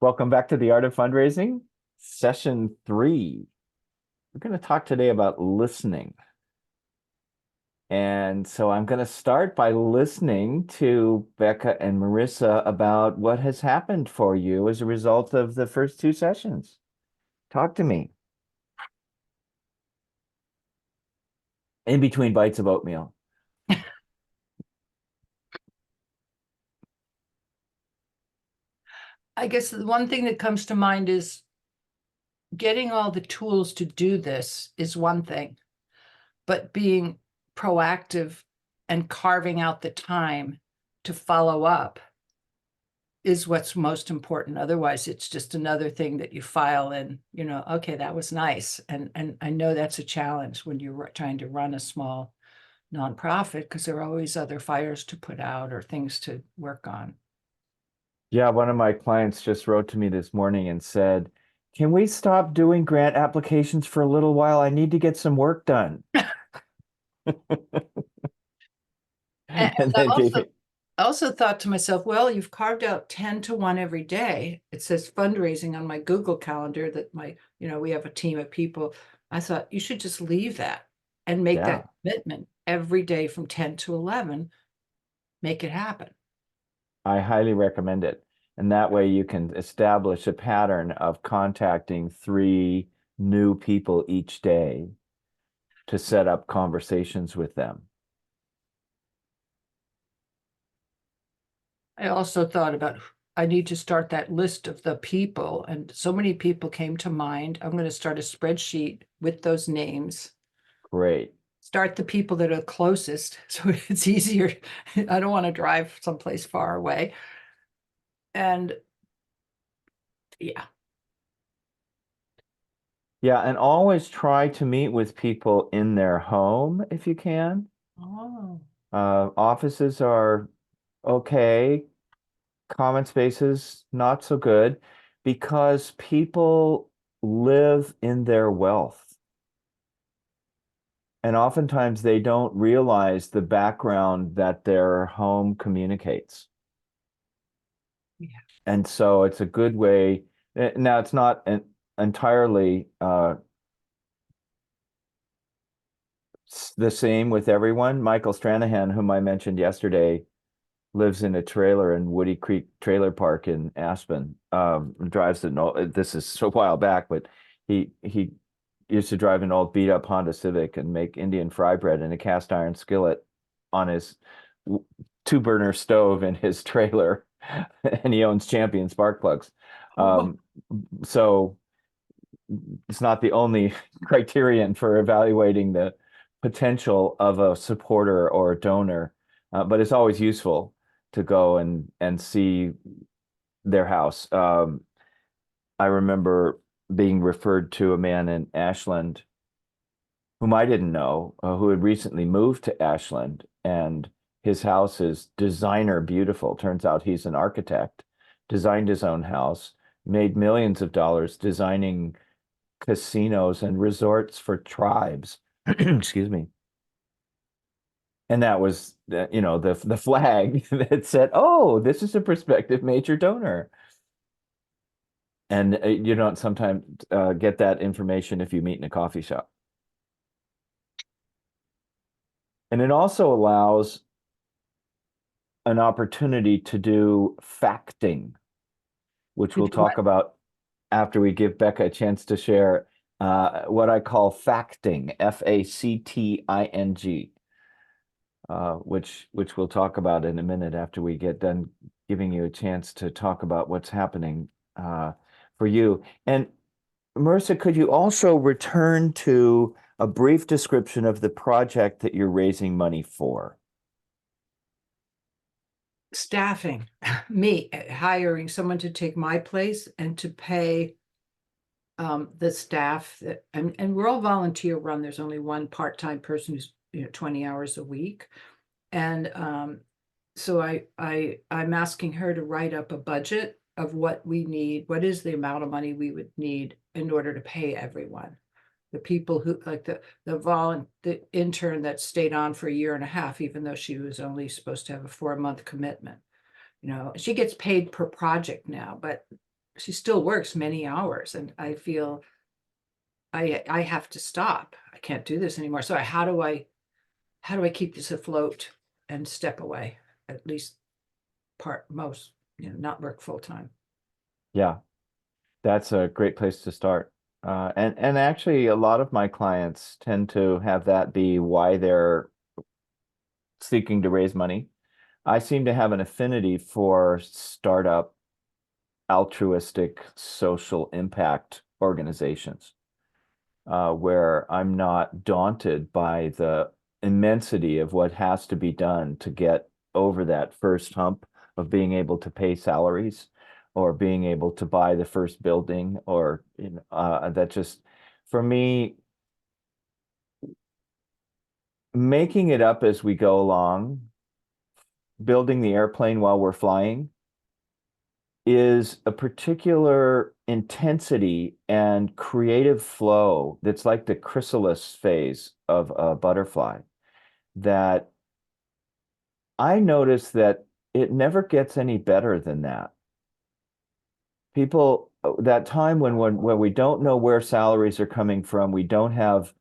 Welcome back to the Art of Fundraising, session 3. We're going to talk today about listening. And so I'm going to start by listening to Becca and Marissa about what has happened for you as a result of the first 2 sessions. Talk to me. In between bites of oatmeal. I guess the one thing that comes to mind is getting all the tools to do this is one thing, but being proactive and carving out the time to follow up is what's most important. Otherwise, it's just another thing that you file in, okay, that was nice. And I know that's a challenge when you're trying to run a small nonprofit because there are always other fires to put out or things to work on. Yeah, one of my clients just wrote to me this morning and said, "Can we stop doing grant applications for a little while? I need to get some work done." And And I then gave also me, also thought to myself, well, you've carved out 10 to 1 every day. It says fundraising on my Google Calendar that we have a team of people. I thought you should just leave that and make yeah. that commitment every day from 10 to 11, make it happen. I highly recommend it. And that way you can establish a pattern of contacting 3 new people each day to set up conversations with them. I also thought about I need to start that list of the people, and so many people came to mind. I'm going to start a spreadsheet with those names. Great. Start the people that are closest so it's easier. I don't want to drive someplace far away. And yeah. Yeah, and always try to meet with people in their home if you can. Oh, Offices are okay, common spaces not so good because people live in their wealth. And oftentimes they don't realize the background that their home communicates. yeah. And so it's a good way. Now, it's not entirely the same with everyone. Michael Stranahan, whom I mentioned yesterday, lives in a trailer in Woody Creek Trailer Park in Aspen. Drives this is a while back, but he used to drive an old beat up Honda Civic and make Indian fry bread in a cast iron skillet on his 2 burner stove in his trailer, and he owns Champion spark plugs. Oh, Um, so it's not the only criterion for evaluating the potential of a supporter or a donor, but it's always useful to go and see their house. I remember being referred to a man in Ashland whom I didn't know, who had recently moved to Ashland, and his house is designer beautiful. Turns out he's an architect, designed his own house, made millions of dollars designing casinos and resorts for tribes. Excuse me. And that was the flag that said, "Oh, this is a prospective major donor." And you don't sometimes get that information if you meet in a coffee shop. And it also allows an opportunity to do facting, which to we'll do what? talk about after we give Becca a chance to share what I call facting, Facting, which we'll talk about in a minute after we get done giving you a chance to talk about what's happening for you. And Marissa, could you also return to a brief description of the project that you're raising money for? Staffing, me hiring someone to take my place and to pay the staff that, and we're all volunteer run. There's only one part-time person who's 20 hours a week. And so I'm asking her to write up a budget of what we need, what is the amount of money we would need in order to pay everyone. The people who like the intern that stayed on for a year and a half, even though she was only supposed to have a 4-month commitment. She gets paid per project now, but she still works many hours, and I feel I have to stop. I can't do this anymore. So how do I keep this afloat and step away, at least most, not work full time? Yeah, that's a great place to start. And actually, a lot of my clients tend to have that be why they're seeking to raise money. I seem to have an affinity for startup, altruistic, social impact organizations, where I'm not daunted by the immensity of what has to be done to get over that first hump of being able to pay salaries or being able to buy the first building, or that just, for me, making it up as we go along, building the airplane while we're flying, is a particular intensity and creative flow that's like the chrysalis phase of a butterfly, that I notice that it never gets any better than that. People, that time when we don't know where salaries are coming from, we don't have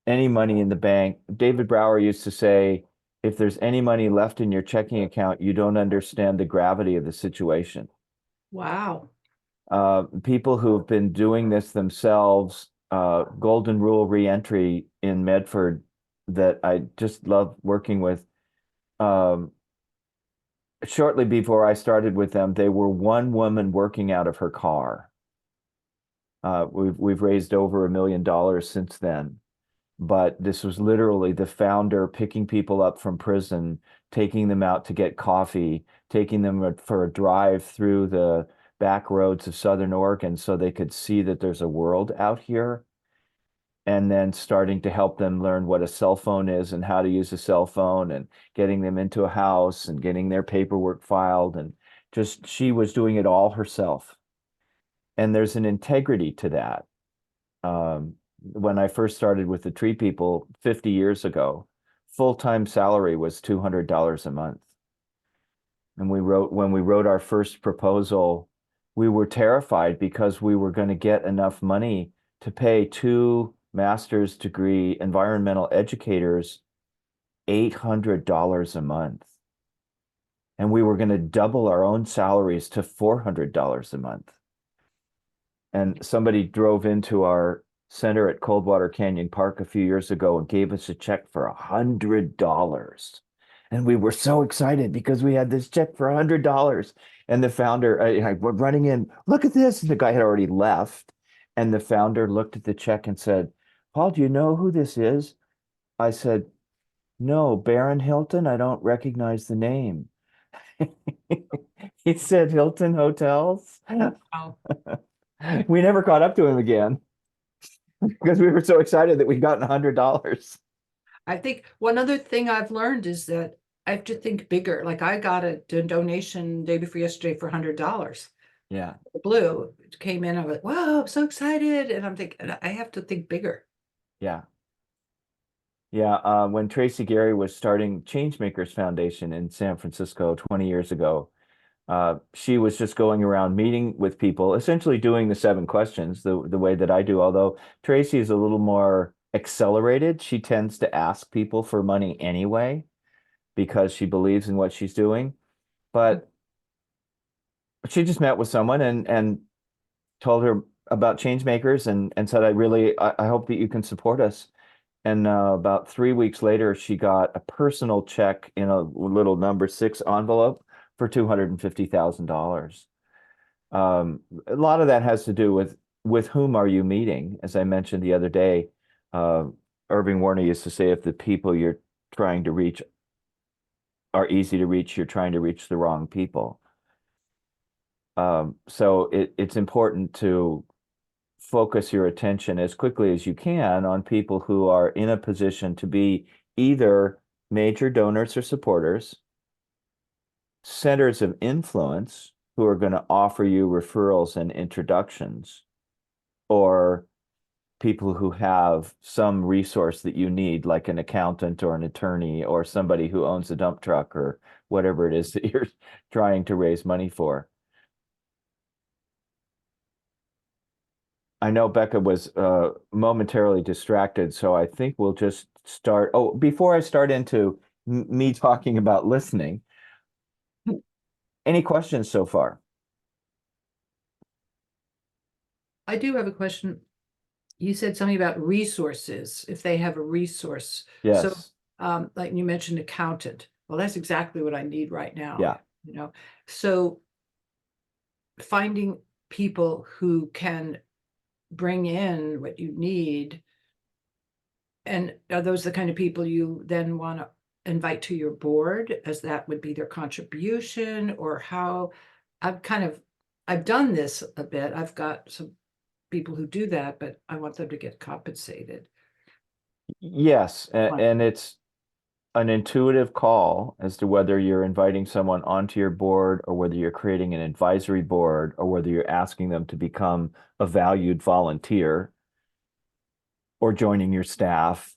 any money in the bank. David Brower used to say, if there's any money left in your checking account, you don't understand the gravity of the situation. Wow. People who have been doing this themselves, Golden Rule Reentry in Medford, that I just love working with. Um, Shortly before I started with them, they were one woman working out of her car. We've raised over $1 million since then. But this was literally the founder picking people up from prison, taking them out to get coffee, taking them for a drive through the back roads of Southern Oregon so they could see that there's a world out here, and then starting to help them learn what a cell phone is and how to use a cell phone, and getting them into a house and getting their paperwork filed. And just, she was doing it all herself. And there's an integrity to that. When I first started with the Tree People 50 years ago, full-time salary was $200 a month. And when we wrote our first proposal, we were terrified because we were going to get enough money to pay two master's degree environmental educators $800 a month. And we were going to double our own salaries to $400 a month. And somebody drove into our center at Coldwater Canyon Park a few years ago and gave us a check for $100. And we were so excited because we had this check for $100. And the founder, we're running in, look at this. And the guy had already left. And the founder looked at the check and said, Paul, do you know who this is? I said, no, Baron Hilton. I don't recognize the name. He said, Hilton Hotels. Wow. We never caught up to him again because we were so excited that we'd gotten $100. I think one other thing I've learned is that I have to think bigger. Like I got a donation day before yesterday for $100. Yeah. Blue came in. I was like, "Whoa, I'm so excited!" And I'm thinking, I have to think bigger. Yeah. Yeah. When Tracy Gary was starting Changemakers Foundation in San Francisco 20 years ago, she was just going around meeting with people, essentially doing the 7 questions the way that I do. Although Tracy is a little more accelerated, she tends to ask people for money anyway because she believes in what she's doing. But she just met with someone and told her about Changemakers, and said, I hope that you can support us. And about 3 weeks later, she got a personal check in a little number 6 envelope for $250,000. A lot of that has to do with whom are you meeting? As I mentioned the other day, uh, Irving Warner used to say, if the people you're trying to reach are easy to reach, you're trying to reach the wrong people. So it's important to focus your attention as quickly as you can on people who are in a position to be either major donors or supporters, centers of influence who are going to offer you referrals and introductions, or people who have some resource that you need, like an accountant or an attorney or somebody who owns a dump truck or whatever it is that you're trying to raise money for. I know Becca was momentarily distracted, so I think we'll just start. Oh, before I start into me talking about listening, any questions so far? I do have a question. You said something about resources, if they have a resource. So, Yes. like you mentioned accountant. Well, that's exactly what I need right now, Yeah. you know. So finding people who can bring in what you need, and are those the kind of people you then want to invite to your board, as that would be their contribution, or how? I've done this a bit. I've got some people who do that, but I want them to get compensated. Yes, and it's an intuitive call as to whether you're inviting someone onto your board or whether you're creating an advisory board or whether you're asking them to become a valued volunteer or joining your staff.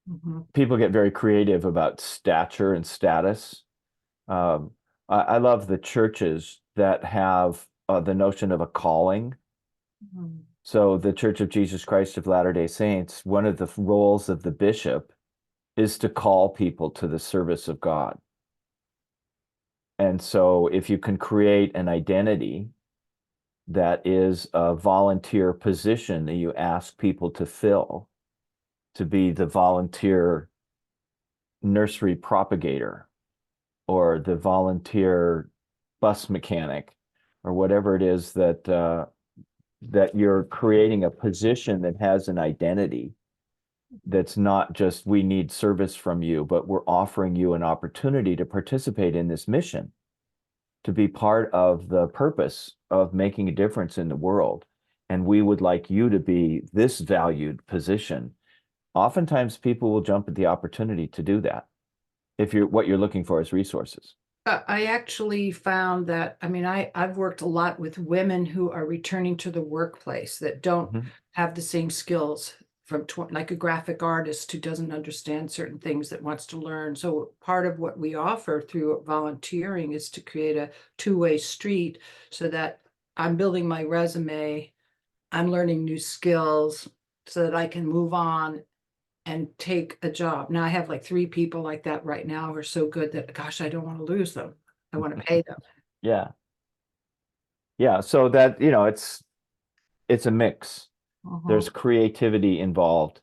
Mhm. People get very creative about stature and status. Um, I love the churches that have the notion of a calling. Mhm. So the Church of Jesus Christ of Latter-day Saints, one of the roles of the bishop is to call people to the service of God. And so if you can create an identity that is a volunteer position that you ask people to fill, to be the volunteer nursery propagator or the volunteer bus mechanic or whatever it is that you're creating a position that has an identity that's not just we need service from you, but we're offering you an opportunity to participate in this mission, to be part of the purpose of making a difference in the world. And we would like you to be this valued position. Oftentimes people will jump at the opportunity to do that if you're what you're looking for is resources. I actually found that, I mean, I've worked a lot with women who are returning to the workplace that don't Mhm. have the same skills from like a graphic artist who doesn't understand certain things that wants to learn. So part of what we offer through volunteering is to create a two-way street so that I'm building my resume, I'm learning new skills so that I can move on and take a job. Now I have like three people like that right now who are so good that, gosh, I don't want to lose them. I want to pay them. Yeah. Yeah. So that, it's a mix. There's Mhm. creativity involved.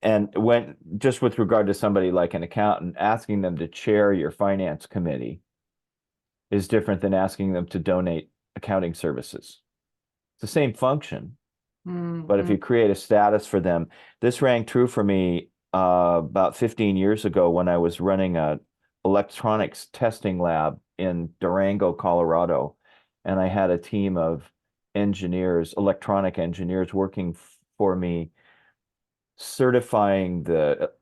And when just with regard to somebody like an accountant, asking them to chair your finance committee is different than asking them to donate accounting services. It's the same function, but if Mhm. you create a status for them, this rang true for me about 15 years ago when I was running a electronics testing lab in Durango, Colorado, and I had a team of engineers, electronic engineers working for me, certifying the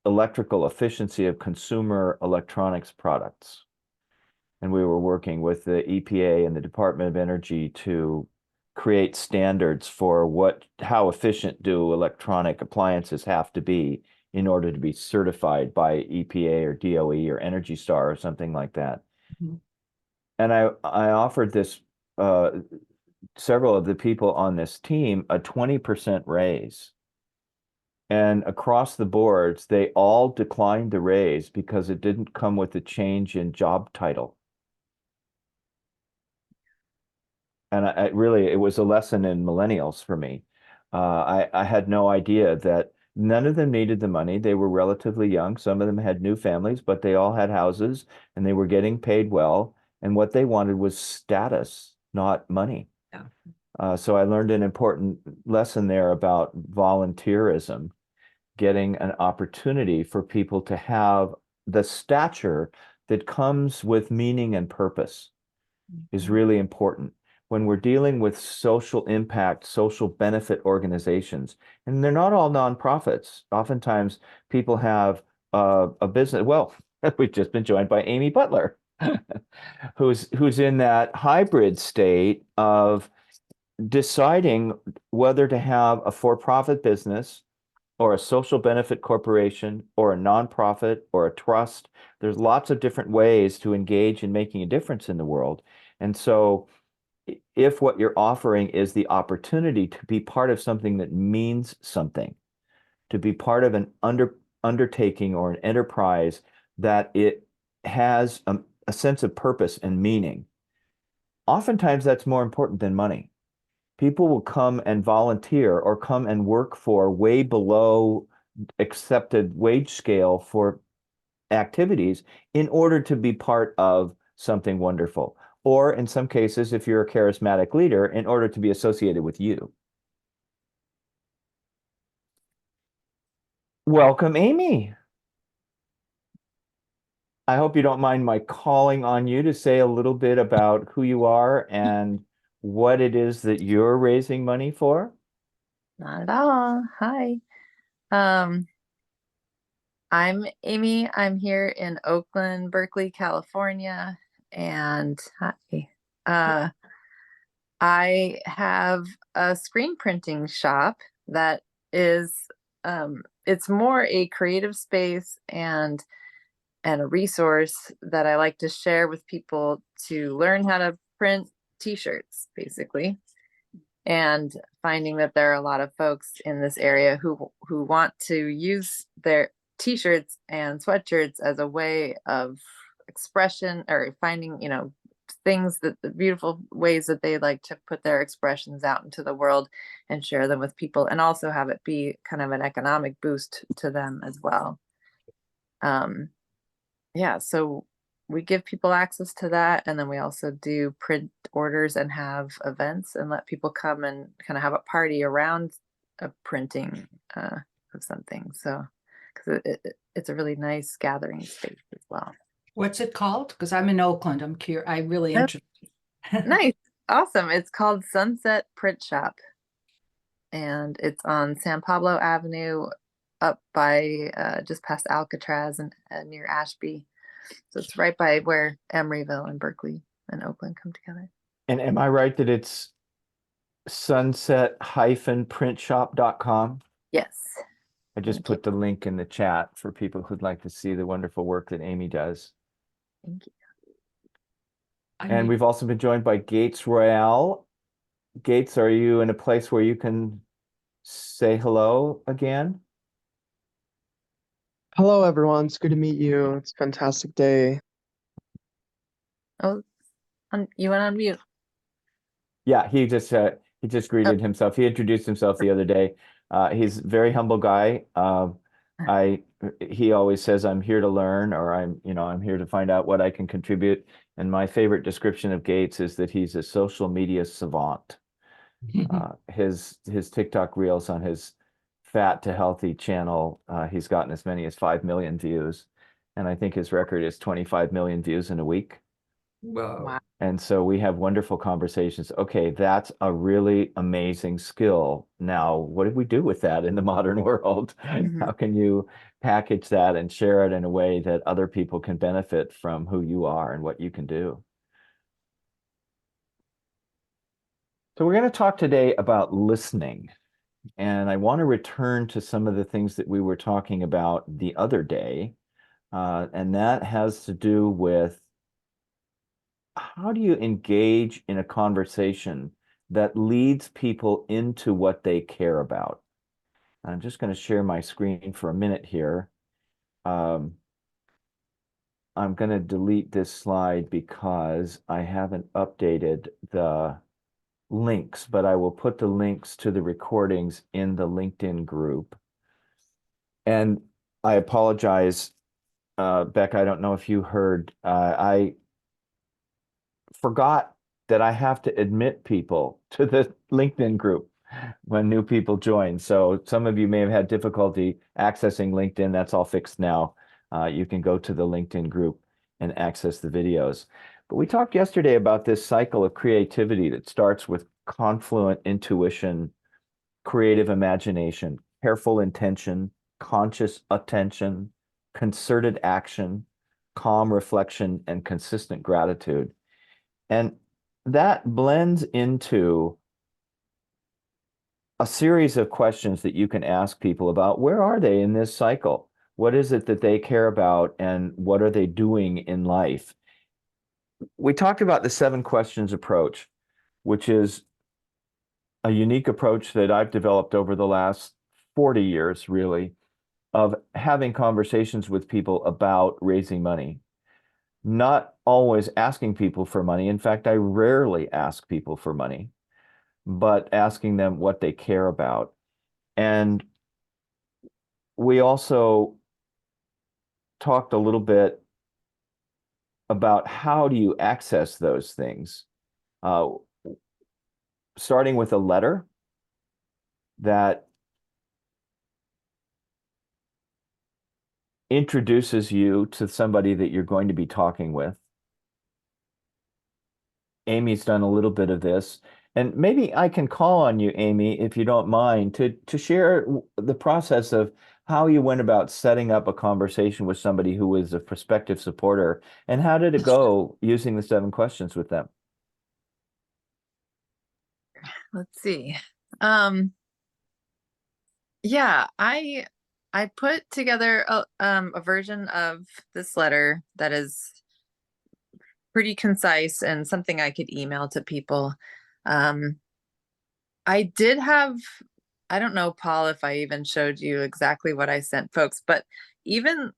electrical efficiency of consumer electronics products. And we were working with the EPA and the Department of Energy to create standards for how efficient do electronic appliances have to be in order to be certified by EPA or DOE or Energy Star or something like that. Mhm. And I offered this several of the people on this team a 20% raise. And across the boards, they all declined the raise because it didn't come with a change in job title. And it was a lesson in millennials for me. I had no idea that none of them needed the money. They were relatively young. Some of them had new families, but they all had houses and they were getting paid well. And what they wanted was status, not money. Yeah. So I learned an important lesson there about volunteerism, getting an opportunity for people to have the stature that comes with meaning and purpose is Mhm. really important when we're dealing with social impact, social benefit organizations. And they're not all nonprofits. Oftentimes people have a business. Well, we've just been joined by Amy Butler, who's in that hybrid state of deciding whether to have a for-profit business or a social benefit corporation or a nonprofit or a trust. There's lots of different ways to engage in making a difference in the world. And so if what you're offering is the opportunity to be part of something that means something, to be part of an undertaking or an enterprise that it has a sense of purpose and meaning. Oftentimes that's more important than money. People will come and volunteer or come and work for way below accepted wage scale for activities in order to be part of something wonderful. Or in some cases, if you're a charismatic leader, in order to be associated with you. Welcome, Amy. I hope you don't mind my calling on you to say a little bit about who you are and what it is that you're raising money for. Not at all. Hi. Um, I'm Amy. I'm here in Oakland, Berkeley, California, and hi. Uh, I have a screen printing shop that is it's more a creative space and a resource that I like to share with people to learn how to print t-shirts, basically. And finding that there are a lot of folks in this area who want to use their t-shirts and sweatshirts as a way of expression, or finding, things that the beautiful ways that they like to put their expressions out into the world and share them with people, and also have it be kind of an economic boost to them as well. Yeah, so we give people access to that, and then we also do print orders and have events and let people come and kind of have a party around a printing of something. So because it's a really nice gathering space as well. What's it called? Because I'm in Oakland. I'm curious. I really interested. Nice. Awesome. It's called Sunset Print Shop, and it's on San Pablo Avenue, up by just past Alcatraz and near Ashby. So it's right by where Emeryville and Berkeley and Oakland come together. And am I right that it's sunset-printshop.com? Yes. I just put the link in the chat for people who'd like to see the wonderful work that Amy does. Thank you. And we've also been joined by Gates Royale. Gates, are you in a place where you can say hello again? Hello, everyone. It's good to meet you. It's a fantastic day. Oh, you went on mute. Yeah, he just greeted himself. He introduced himself the other day. He's a very humble guy. He always says, I'm here to learn, or I'm here to find out what I can contribute. And my favorite description of Gates is that he's a social media savant. His TikTok reels on his Fat to Healthy channel, he's gotten as many as 5 million views. And I think his record is 25 million views in a week. Whoa. Wow. And so we have wonderful conversations. Okay, that's a really amazing skill. Now, what do we do with that in the modern world? Mhm. How can you package that and share it in a way that other people can benefit from who you are and what you can do? So we're going to talk today about listening. And I want to return to some of the things that we were talking about the other day. And that has to do with how do you engage in a conversation that leads people into what they care about? I'm just going to share my screen for a minute here. I'm going to delete this slide because I haven't updated the links, but I will put the links to the recordings in the LinkedIn group. And I apologize, Beck, I don't know if you heard, I forgot that I have to admit people to the LinkedIn group when new people join. So some of you may have had difficulty accessing LinkedIn. That's all fixed now. You can go to the LinkedIn group and access the videos. But we talked yesterday about this cycle of creativity that starts with confluent intuition, creative imagination, careful intention, conscious attention, concerted action, calm reflection, and consistent gratitude. And that blends into a series of questions that you can ask people about where are they in this cycle? What is it that they care about, and what are they doing in life? We talked about the 7 questions approach. which is a unique approach that I've developed over the last 40 years, really, of having conversations with people about raising money. Not always asking people for money. In fact, I rarely ask people for money, but asking them what they care about. And we also talked a little bit about how do you access those things, starting with a letter that introduces you to somebody that you're going to be talking with. Amy's done a little bit of this, and maybe I can call on you, Amy, if you don't mind, to share the process of how you went about setting up a conversation with somebody who was a prospective supporter, and how did it go using the 7 questions with them? Let's see. Yeah, I put together a version of this letter that is pretty concise and something I could email to people. I did have, I don't know, Paul, if I even showed you exactly what I sent folks, but even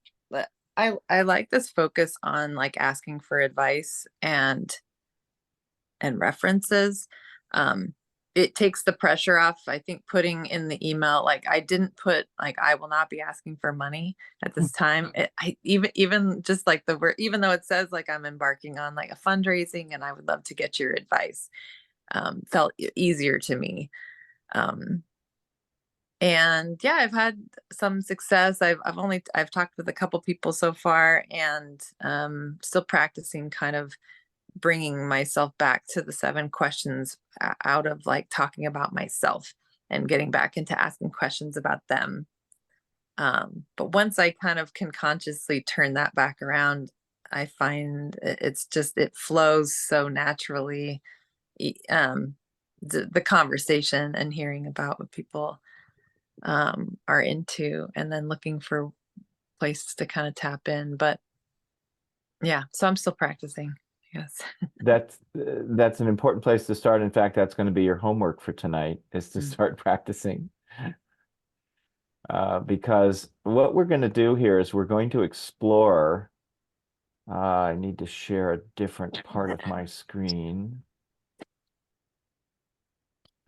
I like this focus on like asking for advice and references. It takes the pressure off. I think putting in the email, like I didn't put like I will not be asking for money at this time. I even just like the word, even though it says like I'm embarking on like a fundraising and I would love to get your advice, felt easier to me. And yeah, I've had some success. I've talked with a couple people so far, and still practicing kind of bringing myself back to the 7 questions out of like talking about myself and getting back into asking questions about them. But once I kind of can consciously turn that back around, I find it's just, it flows so naturally. The conversation and hearing about what people are into, and then looking for places to kind of tap in. But yeah, so I'm still practicing. Yes. That's an important place to start. In fact, that's going to be your homework for tonight, is to start practicing. Because what we're going to do here is we're going to explore. I need to share a different part of my screen.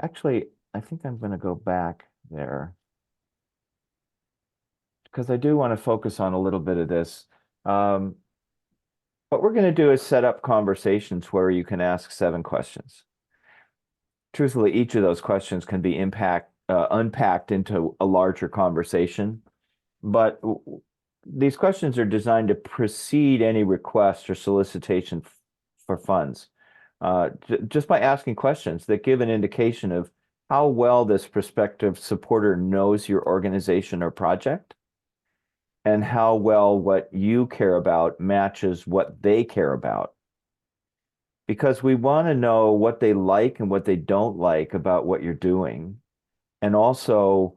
Actually, I think I'm going to go back there, because I do want to focus on a little bit of this. What we're going to do is set up conversations where you can ask 7 questions. Truthfully, each of those questions can be unpacked into a larger conversation, but these questions are designed to precede any request or solicitation for funds. Just by asking questions that give an indication of how well this prospective supporter knows your organization or project, and how well what you care about matches what they care about. Because we want to know what they like and what they don't like about what you're doing, and also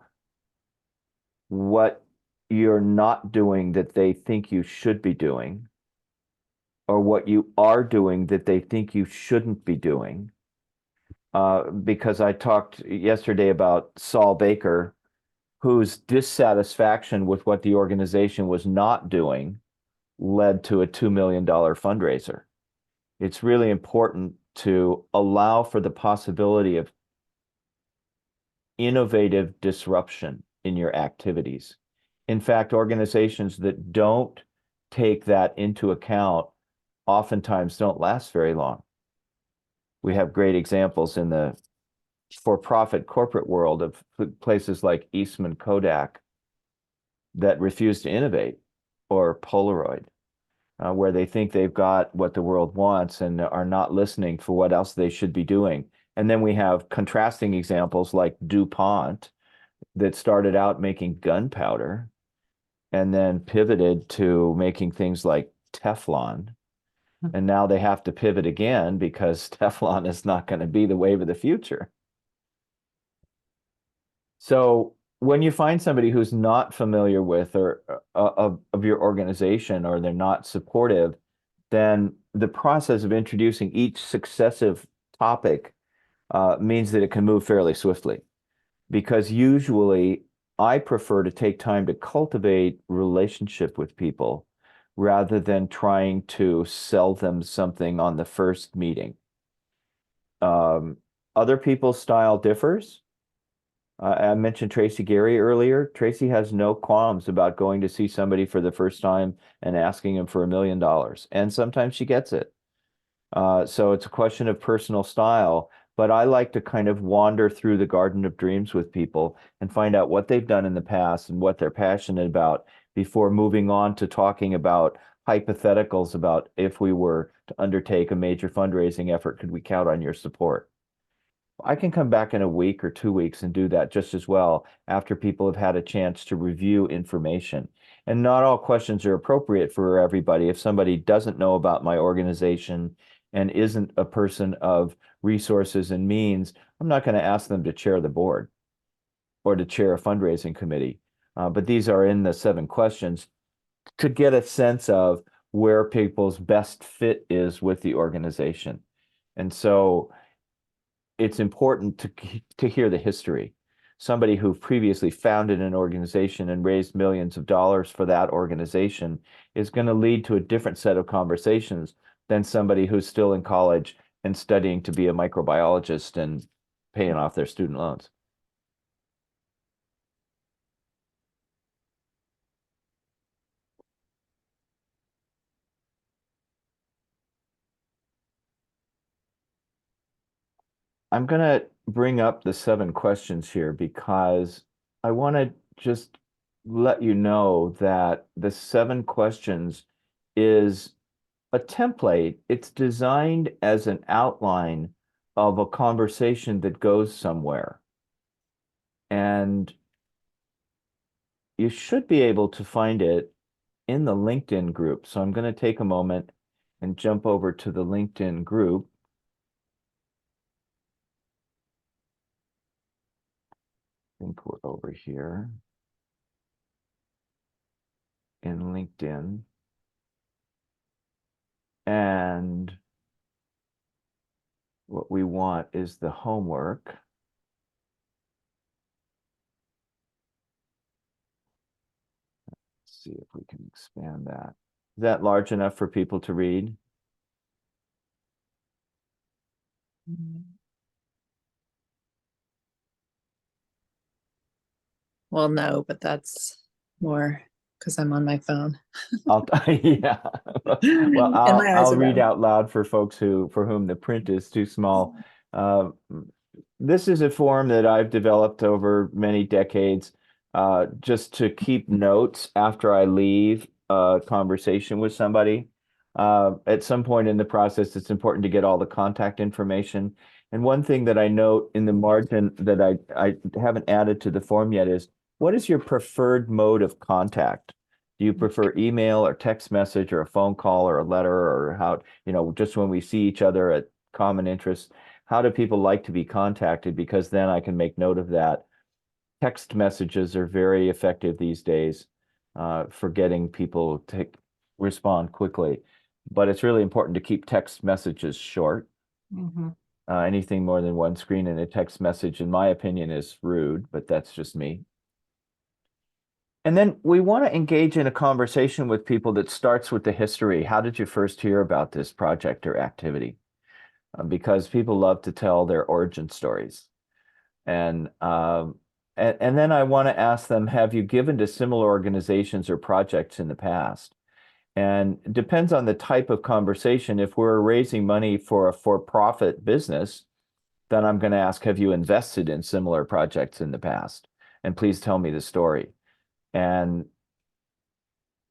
what you're not doing that they think you should be doing, or what you are doing that they think you shouldn't be doing. Because I talked yesterday about Saul Baker, whose dissatisfaction with what the organization was not doing led to a $2 million fundraiser. It's really important to allow for the possibility of innovative disruption in your activities. In fact, organizations that don't take that into account oftentimes don't last very long. We have great examples in the for-profit corporate world of places like Eastman Kodak that refuse to innovate, or Polaroid, where they think they've got what the world wants and are not listening for what else they should be doing. And then we have contrasting examples like DuPont, that started out making gunpowder and then pivoted to making things like Teflon. And now they have to pivot again because Teflon is not going to be the wave of the future. So when you find somebody who's not familiar with or of your organization, or they're not supportive, then the process of introducing each successive topic means that it can move fairly swiftly. Because usually I prefer to take time to cultivate relationship with people rather than trying to sell them something on the first meeting. Other people's style differs. I mentioned Tracy Gary earlier. Tracy has no qualms about going to see somebody for the first time and asking him for $1 million. And sometimes she gets it. So it's a question of personal style. But I like to kind of wander through the garden of dreams with people and find out what they've done in the past and what they're passionate about before moving on to talking about hypotheticals about if we were to undertake a major fundraising effort, could we count on your support? I can come back in a week or 2 weeks and do that just as well after people have had a chance to review information. And not all questions are appropriate for everybody. If somebody doesn't know about my organization and isn't a person of resources and means, I'm not going to ask them to chair the board or to chair a fundraising committee. But these are in the 7 questions to get a sense of where people's best fit is with the organization. And so it's important to hear the history. Somebody who previously founded an organization and raised millions of dollars for that organization is going to lead to a different set of conversations than somebody who's still in college and studying to be a microbiologist and paying off their student loans. I'm going to bring up the 7 questions here because I want to just let you know that the 7 questions is a template. It's designed as an outline of a conversation that goes somewhere. And you should be able to find it in the LinkedIn group. So I'm going to take a moment and jump over to the LinkedIn group. I think we're over here in LinkedIn. And what we want is the homework. Let's see if we can expand that. Is that large enough for people to read? Well, no, but that's more because I'm on my phone. Yeah. Well, And my eyes I'll are read bad. out loud for folks for whom the print is too small. Uh, this is a form that I've developed over many decades, just to keep notes after I leave a conversation with somebody. At some point in the process, it's important to get all the contact information. And one thing that I note in the margin that I haven't added to the form yet is, what is your preferred mode of contact? Do you prefer email or text message or a phone call or a letter, or how, just when we see each other at common interests, how do people like to be contacted? Because then I can make note of that. Text messages are very effective these days, for getting people to respond quickly. But it's really important to keep text messages short. Mhm. Anything more than one screen in a text message, in my opinion, is rude, but that's just me. And then we want to engage in a conversation with people that starts with the history. How did you first hear about this project or activity? Because people love to tell their origin stories. And then I want to ask them, have you given to similar organizations or projects in the past? And it depends on the type of conversation. If we're raising money for a for-profit business, then I'm going to ask, have you invested in similar projects in the past? And please tell me the story. And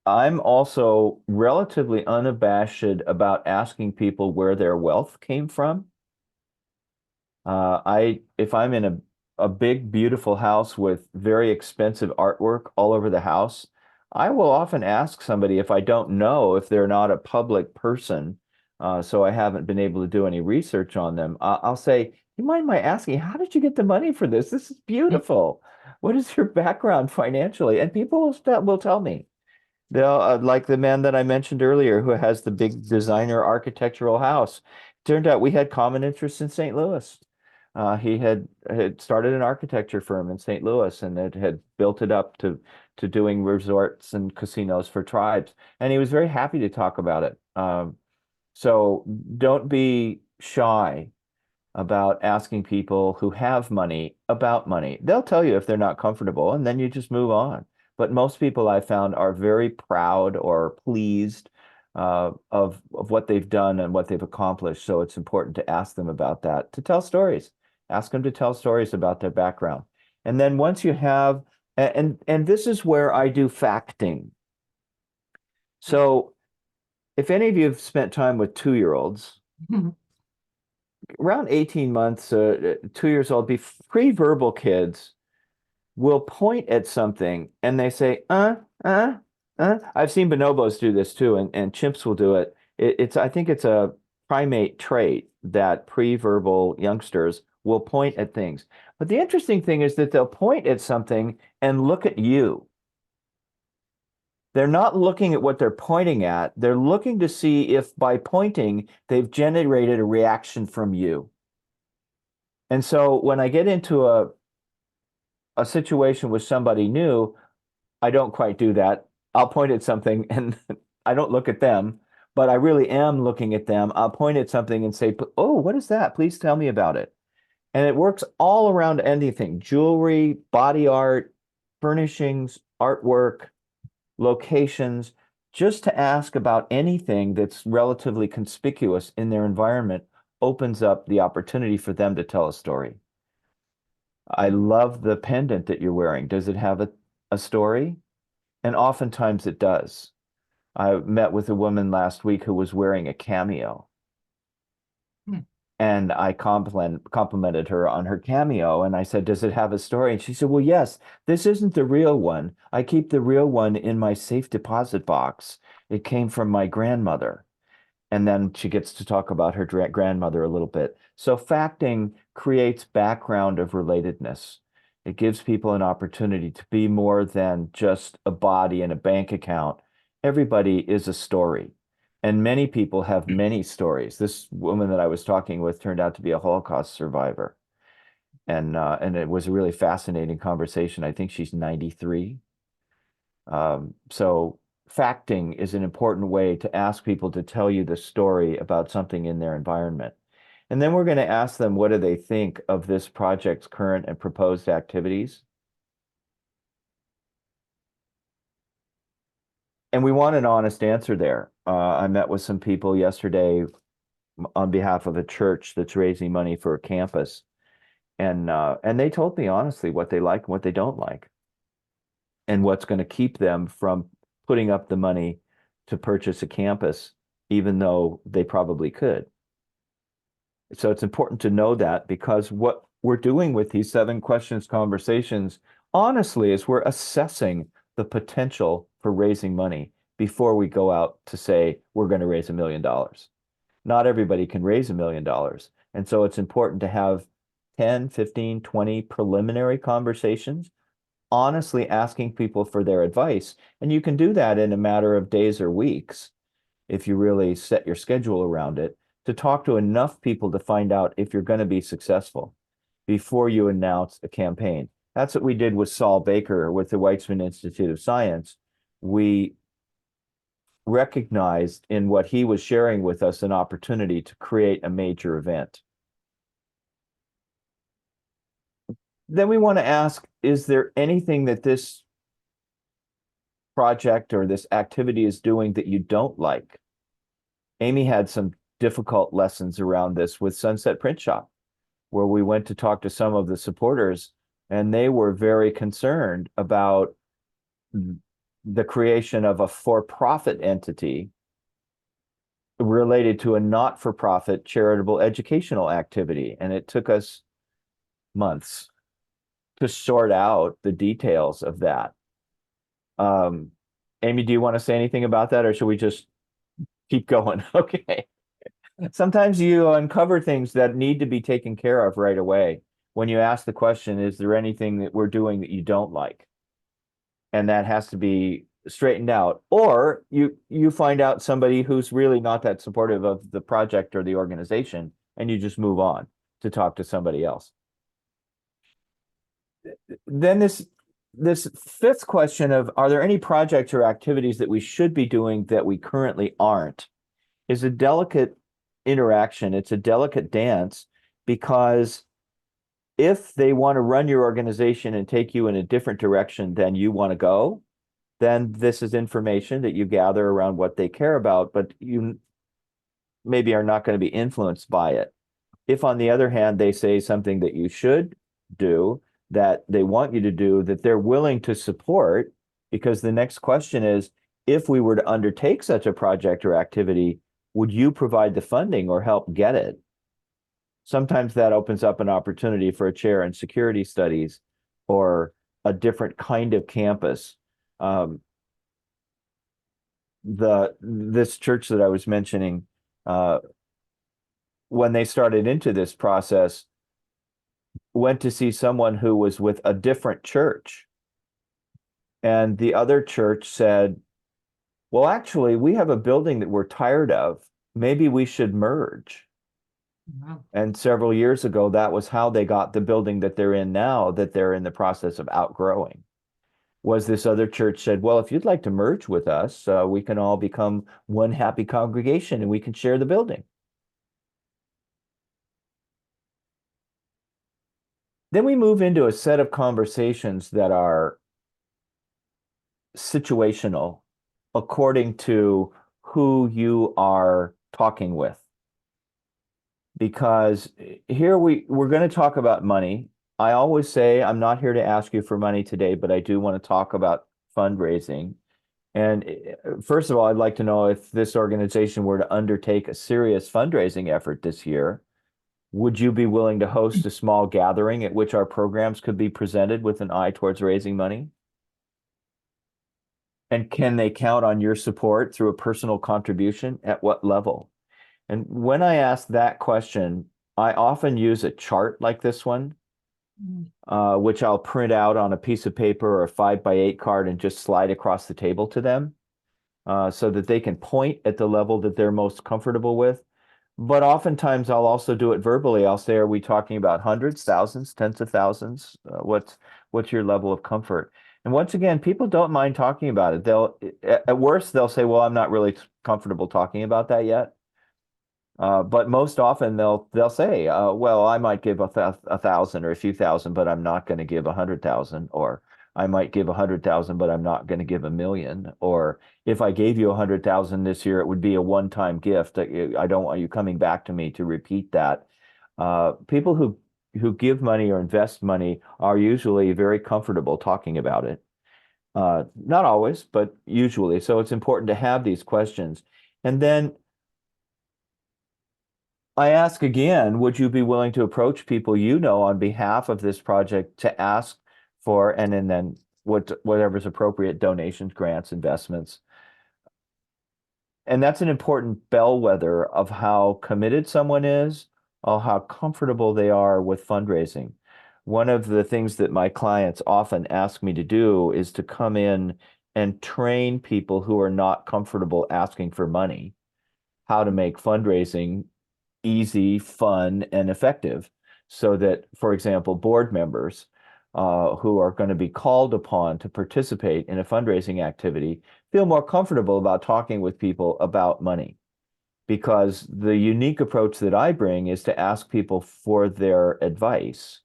I'm also relatively unabashed about asking people where their wealth came from. If I'm in a big, beautiful house with very expensive artwork all over the house, I will often ask somebody, if I don't know, if they're not a public person, so I haven't been able to do any research on them. I'll say, you mind my asking, how did you get the money for this? This is beautiful. What is your background financially? And people will tell me. They'll, like the man that I mentioned earlier, who has the big designer architectural house. Turned out we had common interests in St. Louis. He had started an architecture firm in St. Louis and had built it up to doing resorts and casinos for tribes. And he was very happy to talk about it. So don't be shy about asking people who have money about money. They'll tell you if they're not comfortable, and then you just move on. But most people I found are very proud or pleased of what they've done and what they've accomplished. So it's important to ask them about that, to tell stories. Ask them to tell stories about their background. And then once you have, and this is where I do facting. So if any of you have spent time with 2-year-olds, around 18 months, 2 years old, pre-verbal kids will point at something and they say, I've seen bonobos do this too, and chimps will do it. I think it's a primate trait that pre-verbal youngsters will point at things. But the interesting thing is that they'll point at something and look at you. They're not looking at what they're pointing at. They're looking to see if by pointing, they've generated a reaction from you. And so when I get into a situation with somebody new, I don't quite do that. I'll point at something and I don't look at them, but I really am looking at them. I'll point at something and say, oh, what is that? Please tell me about it. And it works all around anything: jewelry, body art, furnishings, artwork, locations, just to ask about anything that's relatively conspicuous in their environment opens up the opportunity for them to tell a story. I love the pendant that you're wearing. Does it have a story? And oftentimes it does. I met with a woman last week who was wearing a cameo. And I complimented her on her cameo. And I said, does it have a story? And she said, well, yes, this isn't the real one. I keep the real one in my safe deposit box. It came from my grandmother. And then she gets to talk about her grandmother a little bit. So facting creates background of relatedness. It gives people an opportunity to be more than just a body and a bank account. Everybody is a story. And many people have many stories. This woman that I was talking with turned out to be a Holocaust survivor. And it was a really fascinating conversation. I think she's 93. So facting is an important way to ask people to tell you the story about something in their environment. And then we're going to ask them, what do they think of this project's current and proposed activities? And we want an honest answer there. I met with some people yesterday on behalf of a church that's raising money for a campus. And they told me honestly what they like and what they don't like, and what's going to keep them from putting up the money to purchase a campus, even though they probably could. So it's important to know that, because what we're doing with these 7 questions conversations, honestly, is we're assessing the potential for raising money before we go out to say we're going to raise $1 million. Not everybody can raise $1 million. And so it's important to have 10, 15, 20 preliminary conversations, honestly asking people for their advice. And you can do that in a matter of days or weeks if you really set your schedule around it, to talk to enough people to find out if you're going to be successful before you announce a campaign. That's what we did with Saul Baker with the Weitzman Institute of Science. We recognized in what he was sharing with us an opportunity to create a major event. Then we want to ask, is there anything that this project or this activity is doing that you don't like? Amy had some difficult lessons around this with Sunset Print Shop, where we went to talk to some of the supporters, and they were very concerned about the creation of a for-profit entity related to a not-for-profit charitable educational activity. And it took us months to sort out the details of that. Amy, do you want to say anything about that, or should we just keep going? Okay. Sometimes you uncover things that need to be taken care of right away when you ask the question, is there anything that we're doing that you don't like? And that has to be straightened out. Or you find out somebody who's really not that supportive of the project or the organization, and you just move on. to talk to somebody else. Then this fifth question of, are there any projects or activities that we should be doing that we currently aren't, is a delicate interaction. It's a delicate dance, because if they want to run your organization and take you in a different direction than you want to go, then this is information that you gather around what they care about, but you maybe are not going to be influenced by it. If, on the other hand, they say something that you should do, that they want you to do, that they're willing to support, because the next question is, if we were to undertake such a project or activity, would you provide the funding or help get it? Sometimes that opens up an opportunity for a chair in security studies or a different kind of campus. This church that I was mentioning, when they started into this process, went to see someone who was with a different church. And the other church said, well, actually, we have a building that we're tired of. Maybe we should merge. Wow. And several years ago, that was how they got the building that they're in now, that they're in the process of outgrowing. Was this other church said, well, if you'd like to merge with us, we can all become one happy congregation and we can share the building. Then we move into a set of conversations that are situational according to who you are talking with. Because here we're going to talk about money. I always say, I'm not here to ask you for money today, but I do want to talk about fundraising. And first of all, I'd like to know, if this organization were to undertake a serious fundraising effort this year, would you be willing to host a small gathering at which our programs could be presented with an eye towards raising money? And can they count on your support through a personal contribution? At what level? And when I ask that question, I often use a chart like this one, which I'll print out on a piece of paper or a 5x8 card and just slide across the table to them, so that they can point at the level that they're most comfortable with. But oftentimes I'll also do it verbally. I'll say, are we talking about hundreds, thousands, tens of thousands? What's your level of comfort? And once again, people don't mind talking about it. At worst, they'll say, well, I'm not really comfortable talking about that yet. But most often they'll say, well, I might give a thousand or a few thousand, but I'm not going to give 100,000, or I might give 100,000, but I'm not going to give 1,000,000. Or if I gave you 100,000 this year, it would be a one-time gift. I don't want you coming back to me to repeat that. People who give money or invest money are usually very comfortable talking about it. Not always, but usually. So it's important to have these questions. And then I ask again, would you be willing to approach people you know on behalf of this project to ask for, and then whatever's appropriate, donations, grants, investments? And that's an important bellwether of how committed someone is, or how comfortable they are with fundraising. One of the things that my clients often ask me to do is to come in and train people who are not comfortable asking for money how to make fundraising easy, fun, and effective, so that, for example, board members who are going to be called upon to participate in a fundraising activity feel more comfortable about talking with people about money. Because the unique approach that I bring is to ask people for their advice.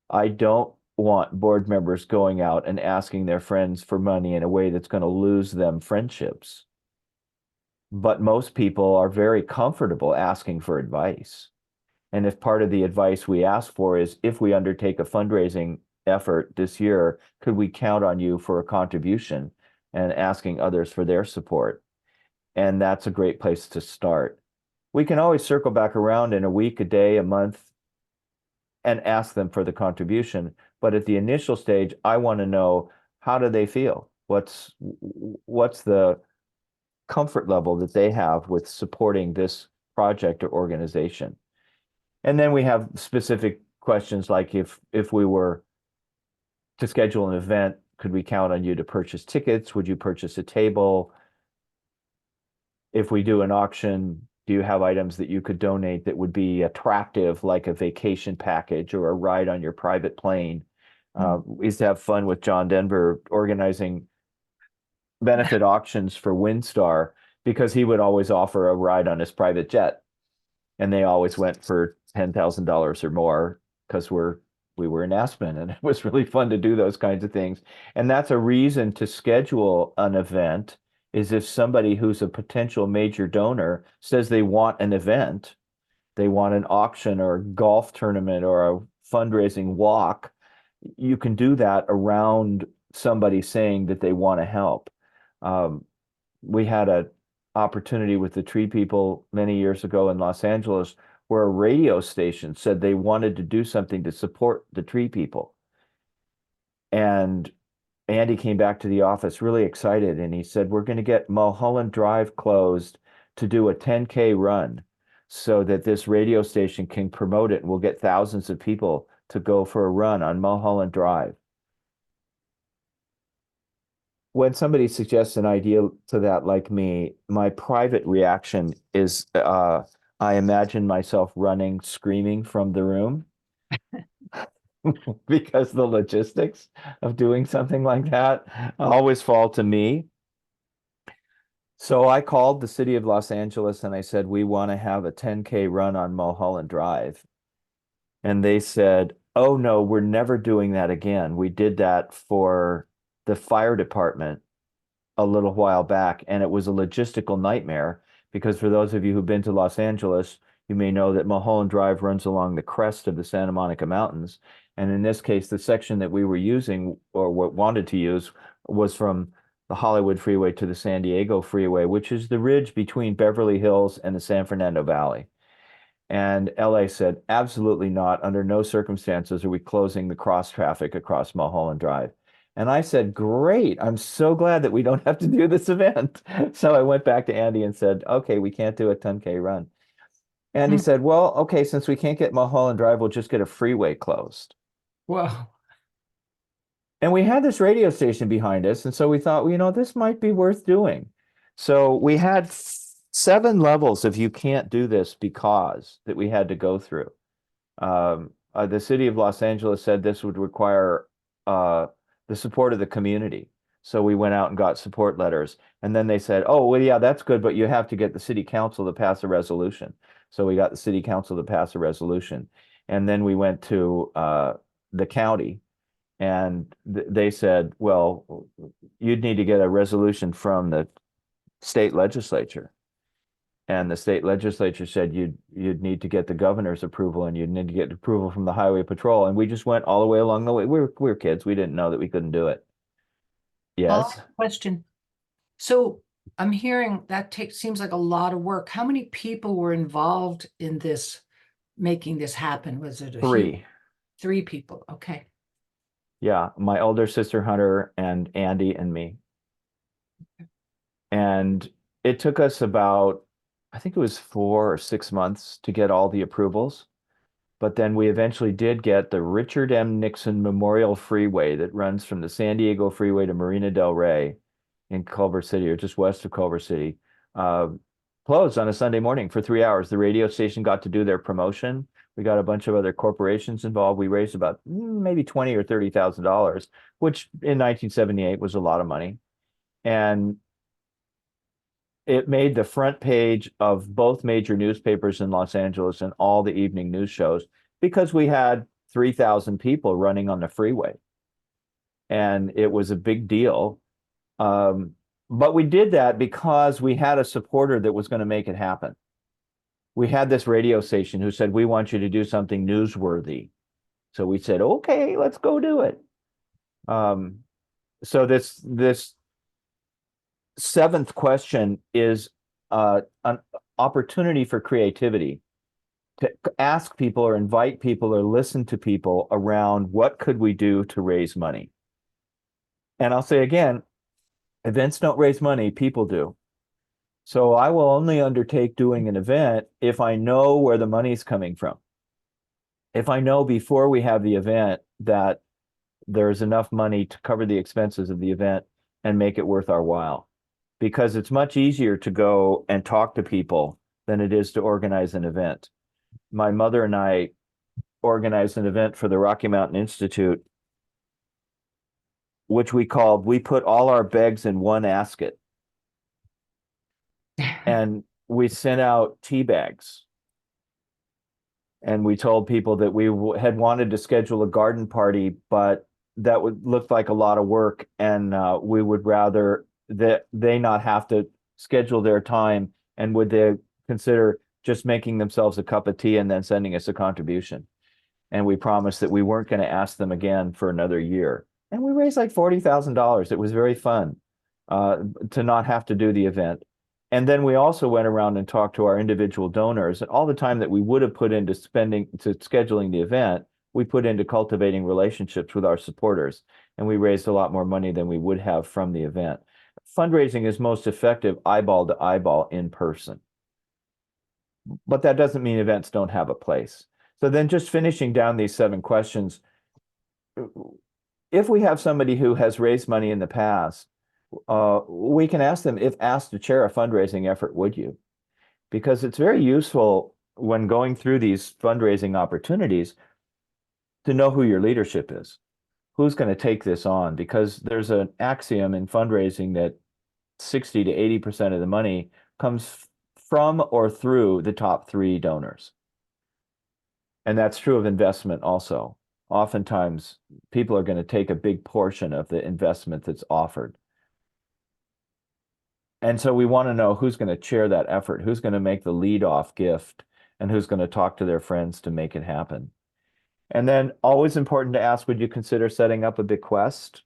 I don't want board members going out and asking their friends for money in a way that's going to lose them friendships. But most people are very comfortable asking for advice. And if part of the advice we ask for is, if we undertake a fundraising effort this year, could we count on you for a contribution, and asking others for their support? And that's a great place to start. We can always circle back around in a week, a day, a month, and ask them for the contribution. But at the initial stage, I want to know, how do they feel? What's the comfort level that they have with supporting this project or organization? And then we have specific questions like, if we were to schedule an event, could we count on you to purchase tickets? Would you purchase a table? If we do an auction, do you have items that you could donate that would be attractive, like a vacation package or a ride on your private plane? We used to have fun with John Denver organizing benefit auctions for WinStar because he would always offer a ride on his private jet. And they always went for $10,000 or more because we were in Aspen, and it was really fun to do those kinds of things. And that's a reason to schedule an event, is if somebody who's a potential major donor says they want an event, they want an auction or a golf tournament or a fundraising walk, you can do that around somebody saying that they want to help. We had an opportunity with the Tree People many years ago in Los Angeles where a radio station said they wanted to do something to support the Tree People. And Andy came back to the office really excited, and he said, we're going to get Mulholland Drive closed to do a 10K run so that this radio station can promote it, and we'll get thousands of people to go for a run on Mulholland Drive. When somebody suggests an idea to that, like me, my private reaction is I imagine myself running, screaming from the room because the logistics of doing something like that always fall to me. So I called the city of Los Angeles and I said, we want to have a 10K run on Mulholland Drive. And they said, oh no, we're never doing that again. We did that for the fire department a little while back, and it was a logistical nightmare because for those of you who've been to Los Angeles, you may know that Mulholland Drive runs along the crest of the Santa Monica Mountains. And in this case, the section that we were using or what wanted to use was from the Hollywood Freeway to the San Diego Freeway, which is the ridge between Beverly Hills and the San Fernando Valley. And LA said, absolutely not. Under no circumstances are we closing the cross traffic across Mulholland Drive. And I said, great, I'm so glad that we don't have to do this event. So I went back to Andy and said, okay, we can't do a 10K run. And he said, well, okay, since we can't get Mulholland Drive, we'll just get a freeway closed. Whoa. And we had this radio station behind us. And so we thought, well, you know, this might be worth doing. So we had 7 levels of you can't do this because that we had to go through. The city of Los Angeles said this would require the support of the community. So we went out and got support letters. And then they said, oh, well, yeah, that's good, but you have to get the city council to pass a resolution. So we got the city council to pass a resolution. And then we went to the county, and they said, well, you'd need to get a resolution from the state legislature. And the state legislature said you'd need to get the governor's approval, and you'd need to get approval from the highway patrol. And we just went all the way along the way. We were kids. We didn't know that we couldn't do it. Yes. Question. So I'm hearing that seems like a lot of work. How many people were involved in this, making this happen? Was it 3? 3 people? Okay. Yeah, my older sister Hunter and Andy and me. And it took us about, I think it was 4 or 6 months to get all the approvals. But then we eventually did get the Richard M. Nixon Memorial Freeway that runs from the San Diego Freeway to Marina del Rey in Culver City, or just west of Culver City, closed on a Sunday morning for 3 hours. The radio station got to do their promotion. We got a bunch of other corporations involved. We raised about maybe $20,000 or $30,000, which in 1978 was a lot of money. And it made the front page of both major newspapers in Los Angeles and all the evening news shows because we had 3,000 people running on the freeway. And it was a big deal. But we did that because we had a supporter that was going to make it happen. We had this radio station who said, we want you to do something newsworthy. So we said, okay, let's go do it. So this 7th question is an opportunity for creativity, to ask people or invite people or listen to people around what could we do to raise money. And I'll say again, events don't raise money, people do. So I will only undertake doing an event if I know where the money's coming from. If I know before we have the event that there's enough money to cover the expenses of the event and make it worth our while. Because it's much easier to go and talk to people than it is to organize an event. My mother and I organized an event for the Rocky Mountain Institute, which we put all our bags in one basket, and we sent out tea bags. And we told people that we had wanted to schedule a garden party, but that would look like a lot of work, and we would rather that they not have to schedule their time, and would they consider just making themselves a cup of tea and then sending us a contribution. And we promised that we weren't going to ask them again for another year. And we raised like $40,000. It was very fun to not have to do the event. And then we also went around and talked to our individual donors, and all the time that we would have put into scheduling the event, we put into cultivating relationships with our supporters, and we raised a lot more money than we would have from the event. Fundraising is most effective eyeball to eyeball in person. But that doesn't mean events don't have a place. So then, just finishing down these 7 questions, if we have somebody who has raised money in the past, we can ask them, if asked to chair a fundraising effort, would you? Because it's very useful when going through these fundraising opportunities to know who your leadership is. Who's going to take this on? Because there's an axiom in fundraising that 60 to 80% of the money comes from or through the top 3 donors. And that's true of investment also. Oftentimes, people are going to take a big portion of the investment that's offered. And so we want to know who's going to chair that effort, who's going to make the lead-off gift, and who's going to talk to their friends to make it happen. And then always important to ask, would you consider setting up a bequest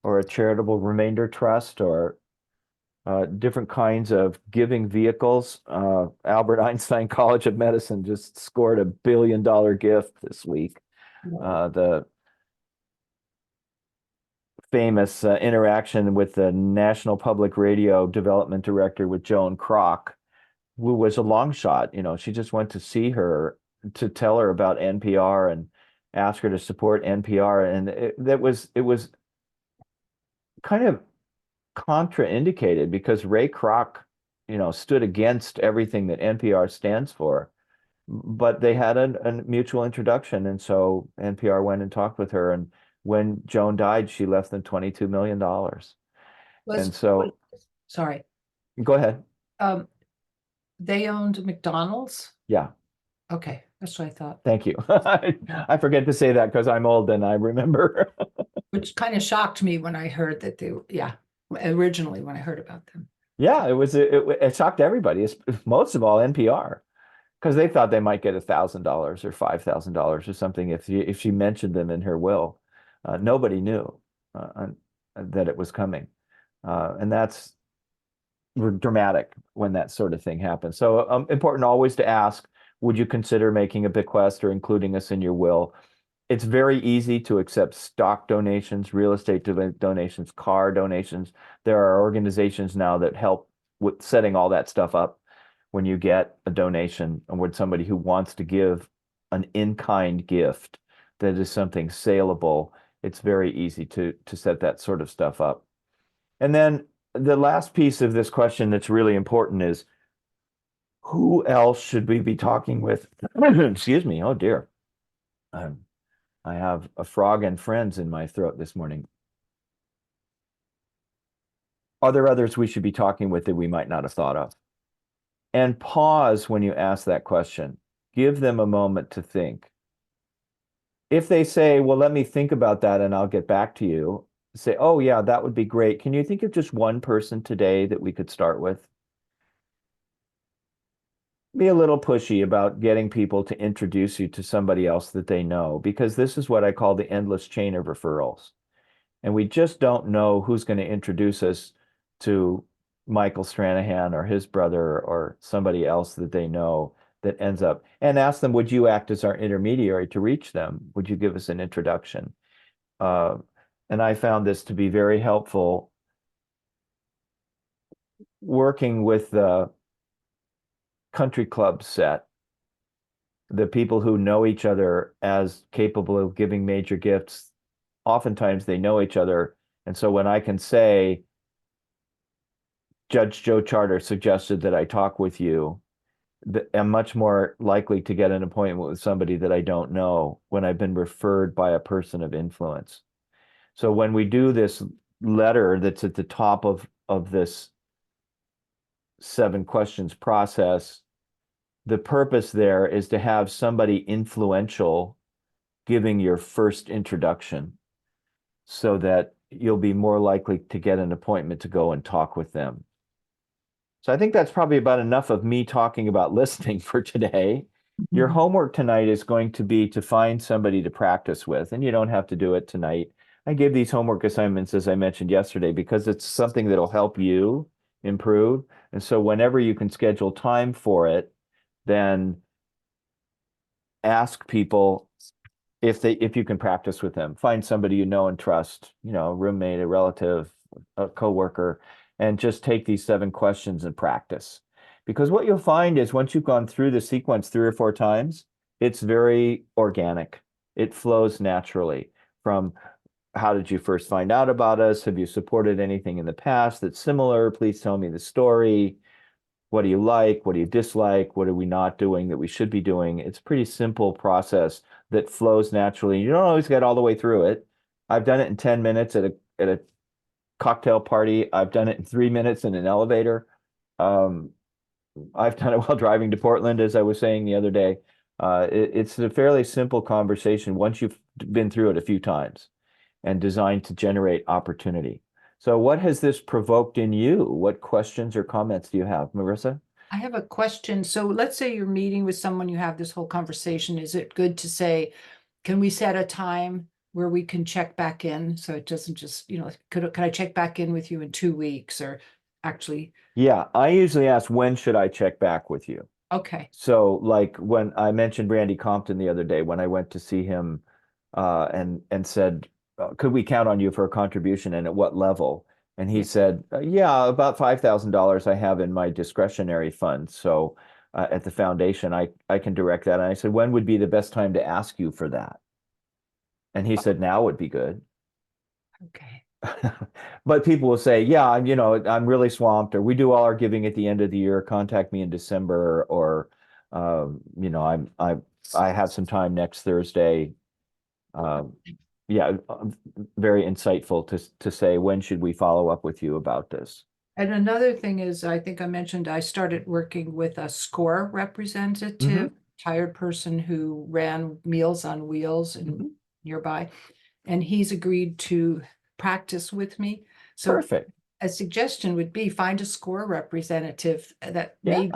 or a charitable remainder trust, or different kinds of giving vehicles? Albert Einstein College of Medicine just scored $1 billion gift this week. The famous interaction with the National Public Radio Development Director with Joan Kroc, who was a long shot. She just went to see her to tell her about NPR and ask her to support NPR. And it was kind of contraindicated because Ray Kroc, stood against everything that NPR stands for. But they had a mutual introduction. And so NPR went and talked with her. And when Joan died, she left them $22 million. And so, sorry, go ahead. They owned McDonald's? Yeah. Okay, that's what I thought. Thank you. I forget to say that because I'm old and I remember. Which kind of shocked me when I heard that originally when I heard about them. Yeah, it shocked everybody, most of all NPR, because they thought they might get $1,000 or $5,000 or something if she mentioned them in her will. Nobody knew that it was coming, and that's dramatic when that sort of thing happens. So important always to ask, would you consider making a bequest or including us in your will? It's very easy to accept stock donations, real estate donations, car donations. There are organizations now that help with setting all that stuff up when you get a donation, and with somebody who wants to give an in-kind gift that is something saleable. It's very easy to set that sort of stuff up. And then the last piece of this question that's really important is, who else should we be talking with? Excuse me. Oh dear. I have a frog and friends in my throat this morning. Are there others we should be talking with that we might not have thought of? And pause when you ask that question. Give them a moment to think. If they say, well, let me think about that and I'll get back to you, say, oh yeah, that would be great. Can you think of just one person today that we could start with? Be a little pushy about getting people to introduce you to somebody else that they know, because this is what I call the endless chain of referrals. And we just don't know who's going to introduce us to Michael Stranahan or his brother or somebody else that they know that ends up, and ask them, would you act as our intermediary to reach them? Would you give us an introduction? And I found this to be very helpful working with the country club set, the people who know each other as capable of giving major gifts. Oftentimes they know each other. And so when I can say, Judge Joe Charter suggested that I talk with you, am much more likely to get an appointment with somebody that I don't know when I've been referred by a person of influence. So when we do this letter that's at the top of this 7 questions process, the purpose there is to have somebody influential giving your first introduction so that you'll be more likely to get an appointment to go and talk with them. So I think that's probably about enough of me talking about listening for today. Your homework tonight is going to be to find somebody to practice with, and you don't have to do it tonight. I give these homework assignments, as I mentioned yesterday, because it's something that'll help you improve. And so whenever you can schedule time for it, then ask people if you can practice with them. Find somebody you know and trust, a roommate, a relative, a coworker, and just take these 7 questions and practice. Because what you'll find is once you've gone through the sequence 3 or 4 times, it's very organic. It flows naturally from how did you first find out about us? Have you supported anything in the past that's similar? Please tell me the story. What do you like? What do you dislike? What are we not doing that we should be doing? It's a pretty simple process that flows naturally. You don't always get all the way through it. I've done it in 10 minutes at a cocktail party. I've done it in 3 minutes in an elevator. I've done it while driving to Portland, as I was saying the other day. It's a fairly simple conversation once you've been through it a few times and designed to generate opportunity. So what has this provoked in you? What questions or comments do you have, Marissa? I have a question. So let's say you're meeting with someone, you have this whole conversation. Is it good to say, can we set a time where we can check back in? So it doesn't just, can I check back in with you in 2 weeks or actually? Yeah, I usually ask, when should I check back with you? Okay. So like when I mentioned Randy Compton the other day, when I went to see him and said, could we count on you for a contribution and at what level? And he said, yeah, about $5,000 I have in my discretionary fund. So at the foundation, I can direct that. And I said, when would be the best time to ask you for that? And he said, now would be good. Okay. But people will say, yeah, I'm really swamped, or we do all our giving at the end of the year. Contact me in December, or I have some time next Thursday. Yeah, very insightful to say, when should we follow up with you about this? And another thing is, I think I mentioned I started working with a SCORE representative, retired person who ran Meals on Wheels in nearby, and he's agreed to practice with me. So Perfect. a suggestion would be find a SCORE representative that may,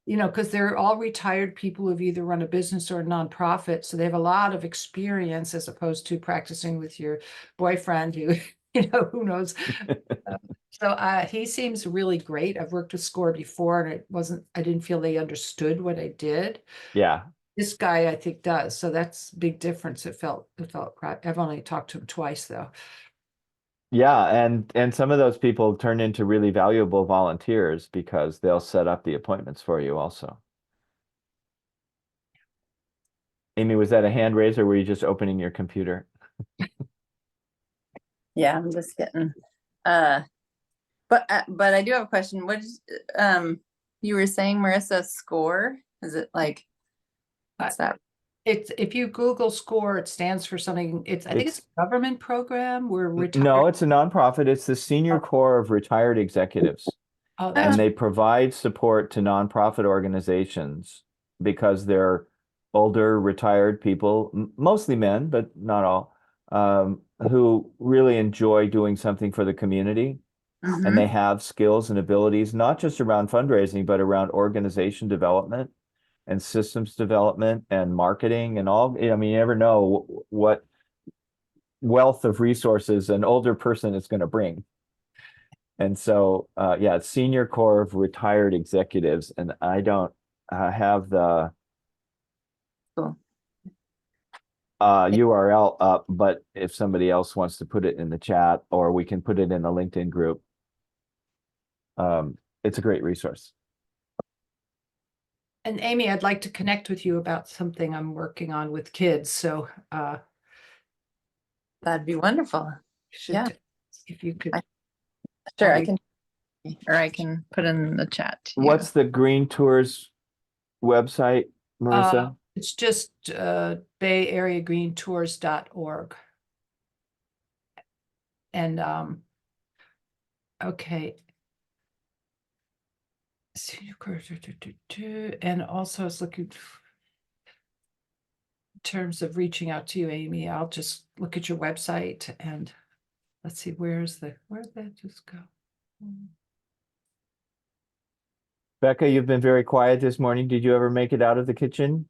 because they're all retired people who've either run a business or a nonprofit. So they have a lot of experience as opposed to practicing with your boyfriend who, who knows. So he seems really great. I've worked with SCORE before and I didn't feel they understood what I did. Yeah. This guy, I think, does. So that's a big difference. It felt I've only talked to him twice though. Yeah, and some of those people turn into really valuable volunteers because they'll set up the appointments for you also. Amy, was that a hand raise or were you just opening your computer? Yeah, I'm just getting, but I do have a question. What is, you were saying, Marissa, SCORE? Is it like, what's that? It's, if you Google SCORE, it stands for something. I think it's a government program where retired. No, it's a nonprofit. It's the Senior Corps of Retired Executives. Oh, And they provide support to nonprofit organizations because they're older, retired people, mostly men, but not all, who really enjoy doing something for the community. And they have skills and abilities, not just around fundraising, but around organization development and systems development and marketing and all. I mean, you never know what wealth of resources an older person is going to bring. And so, yeah, it's Senior Corps of Retired Executives, and I don't have the URL up, but if somebody else wants to put it in the chat, or we can put it in a LinkedIn group, it's a great resource. And Amy, I'd like to connect with you about something I'm working on with kids. So That'd be wonderful. Yeah. If you could. Sure, I can, or I can put in the chat. What's the Green Tours website, Marissa? It's just bayareagreentours.org. And okay. And also I was looking in terms of reaching out to you, Amy. I'll just look at your website and let's see, where'd that just go? Becca, you've been very quiet this morning. Did you ever make it out of the kitchen?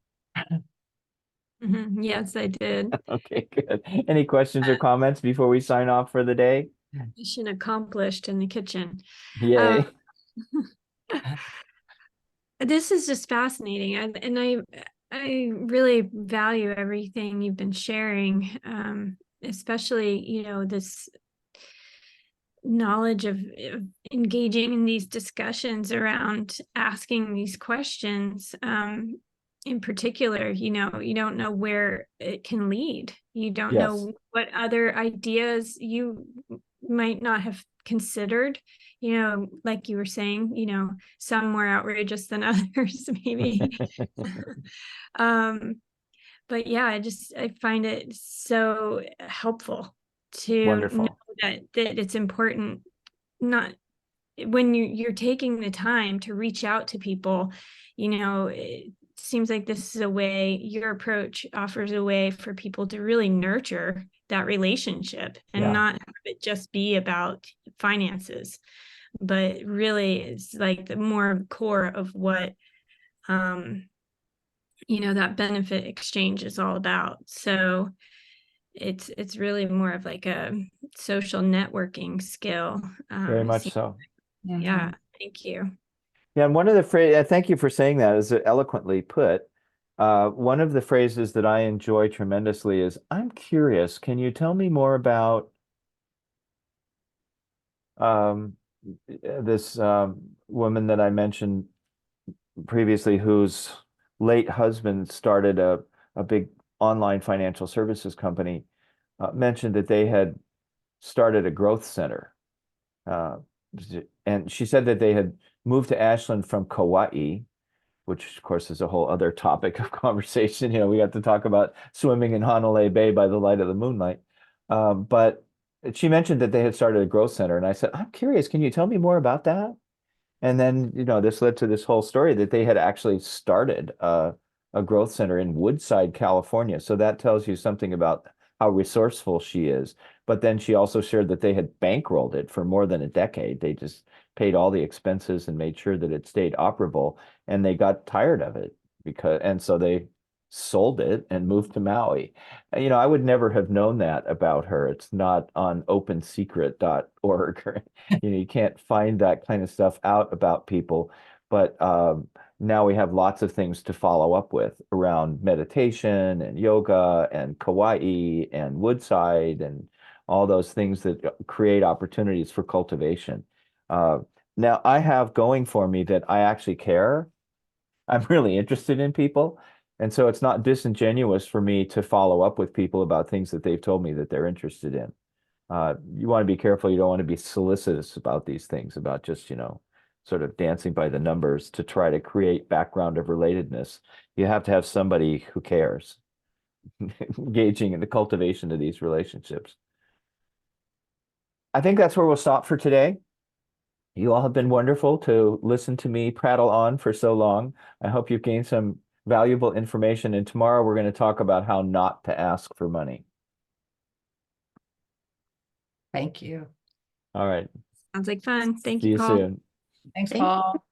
Yes, I did. Okay, good. Any questions or comments before we sign off for the day? Mission accomplished in the kitchen. Yay. This is just fascinating, and I really value everything you've been sharing, especially this knowledge of engaging in these discussions around asking these questions. In particular, you don't know where it can lead. You don't Yes. know what other ideas you might not have considered, like you were saying, some more outrageous than others, maybe. But yeah, I find it so helpful to know Wonderful. that it's important, not when you're taking the time to reach out to people, it seems like this is a way, your approach offers a way for people to really nurture that relationship and Yeah. not have it just be about finances, but really it's like the more core of what that benefit exchange is all about. So it's really more of like a social networking skill. Very much so. Yeah, thank you. Yeah, and one of the phrases, thank you for saying that, is eloquently put. One of the phrases that I enjoy tremendously is, I'm curious, can you tell me more about this woman that I mentioned previously whose late husband started a big online financial services company, mentioned that they had started a growth center. And she said that they had moved to Ashland from Kauai, which of course is a whole other topic of conversation. We got to talk about swimming in Honolulu Bay by the light of the moonlight. But she mentioned that they had started a growth center. And I said, I'm curious, can you tell me more about that? And then, this led to this whole story that they had actually started a growth center in Woodside, California. So that tells you something about how resourceful she is. But then she also shared that they had bankrolled it for more than a decade. They just paid all the expenses and made sure that it stayed operable. And they got tired of it and so they sold it and moved to Maui. I would never have known that about her. It's not on opensecret.org. You can't find that kind of stuff out about people. But now we have lots of things to follow up with around meditation and yoga and Kauai and Woodside and all those things that create opportunities for cultivation. Now I have going for me that I actually care. I'm really interested in people. And so it's not disingenuous for me to follow up with people about things that they've told me that they're interested in. You want to be careful. You don't want to be solicitous about these things, about just, sort of dancing by the numbers to try to create background of relatedness. You have to have somebody who cares, engaging in the cultivation of these relationships. I think that's where we'll stop for today. You all have been wonderful to listen to me prattle on for so long. I hope you've gained some valuable information. And tomorrow we're going to talk about how not to ask for money. Thank you. All right. Sounds like fun. Thank See you, you Paul. soon. Thanks, Thank you. Paul.